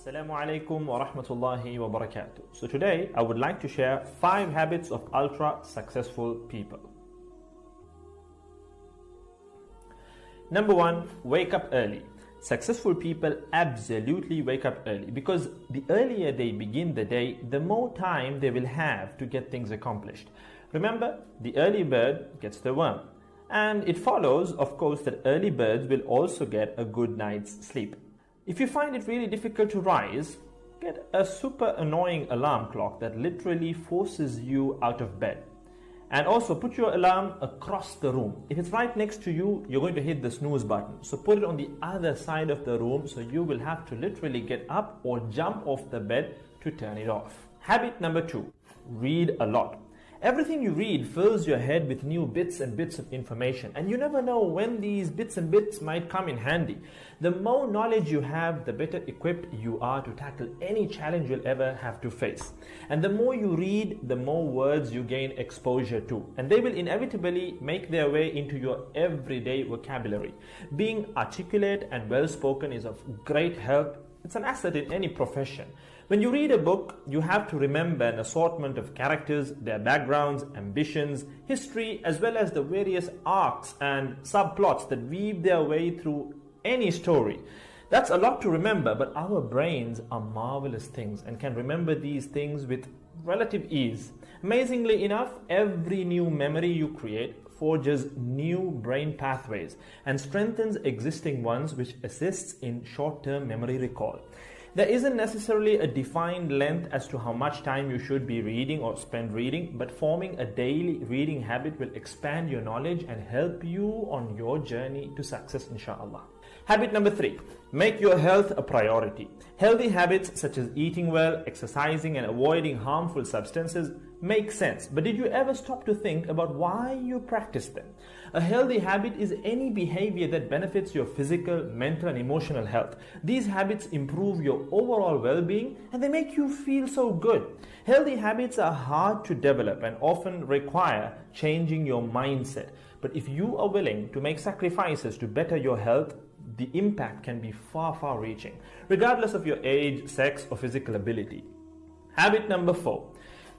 Assalamu alaikum wa rahmatullahi wa barakatuh. So today I would like to share 5 habits of ultra successful people. Number 1, wake up early. Successful people absolutely wake up early because the earlier they begin the day, the more time they will have to get things accomplished. Remember, the early bird gets the worm. And it follows, of course, that early birds will also get a good night's sleep. If you find it really difficult to rise, get a super annoying alarm clock that literally forces you out of bed. And also put your alarm across the room. If it's right next to you, you're going to hit the snooze button. So put it on the other side of the room so you will have to literally get up or jump off the bed to turn it off. Habit number 2, read a lot. Everything you read fills your head with new bits and bits of information, and you never know when these bits and bits might come in handy. The more knowledge you have, the better equipped you are to tackle any challenge you'll ever have to face. And the more you read, the more words you gain exposure to, and they will inevitably make their way into your everyday vocabulary. Being articulate and well-spoken is of great help. It's an asset in any profession. When you read a book, you have to remember an assortment of characters, their backgrounds, ambitions, history, as well as the various arcs and subplots that weave their way through any story. That's a lot to remember, but our brains are marvelous things and can remember these things with relative ease. Amazingly enough, every new memory you create forges new brain pathways and strengthens existing ones, which assists in short-term memory recall. There isn't necessarily a defined length as to how much time you should be reading or spend reading, but forming a daily reading habit will expand your knowledge and help you on your journey to success, inshallah. Habit number 3, make your health a priority. Healthy habits such as eating well, exercising, and avoiding harmful substances make sense, but did you ever stop to think about why you practice them? A healthy habit is any behavior that benefits your physical, mental, and emotional health. These habits improve your overall well-being and they make you feel so good. Healthy habits are hard to develop and often require changing your mindset. But if you are willing to make sacrifices to better your health, the impact can be far reaching, regardless of your age, sex, or physical ability. Habit number 4.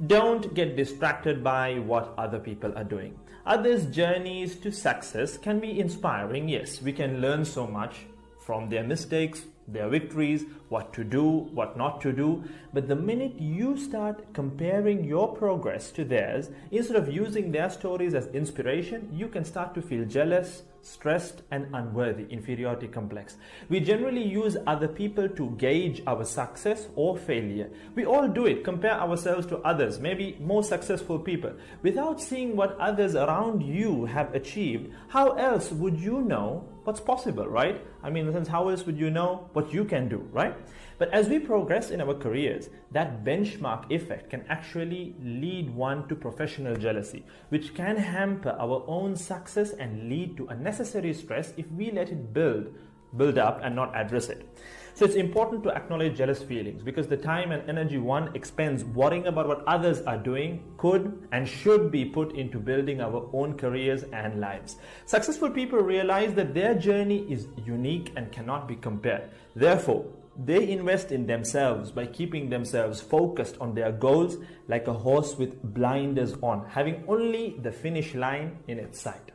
Don't get distracted by what other people are doing. Others' journeys to success can be inspiring. Yes, we can learn so much from their mistakes, their victories, what to do, what not to do. But the minute you start comparing your progress to theirs, instead of using their stories as inspiration, you can start to feel jealous, stressed, and unworthy, inferiority complex. We generally use other people to gauge our success or failure. We all do it, compare ourselves to others, maybe more successful people. Without seeing what others around you have achieved, how else would you know what's possible, right? I mean, in a sense, how else would you know what you can do, right? But as we progress in our careers, that benchmark effect can actually lead one to professional jealousy, which can hamper our own success and lead to unnecessary stress if we let it build up and not address it. So it's important to acknowledge jealous feelings because the time and energy one expends worrying about what others are doing could and should be put into building our own careers and lives. Successful people realize that their journey is unique and cannot be compared. Therefore, they invest in themselves by keeping themselves focused on their goals like a horse with blinders on, having only the finish line in its sight.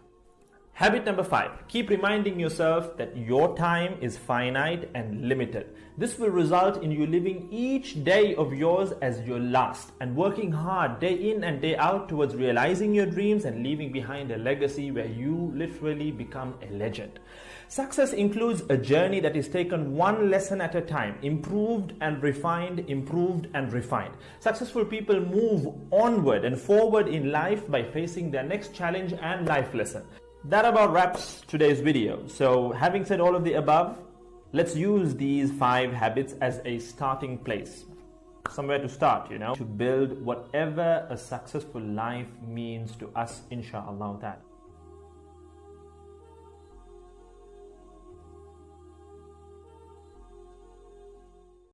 Habit number 5, keep reminding yourself that your time is finite and limited. This will result in you living each day of yours as your last and working hard day in and day out towards realizing your dreams and leaving behind a legacy where you literally become a legend. Success includes a journey that is taken one lesson at a time, improved and refined, improved and refined. Successful people move onward and forward in life by facing their next challenge and life lesson. That about wraps today's video. So having said all of the above, let's use these 5 habits as a starting place. Somewhere to start, to build whatever a successful life means to us, inshallah.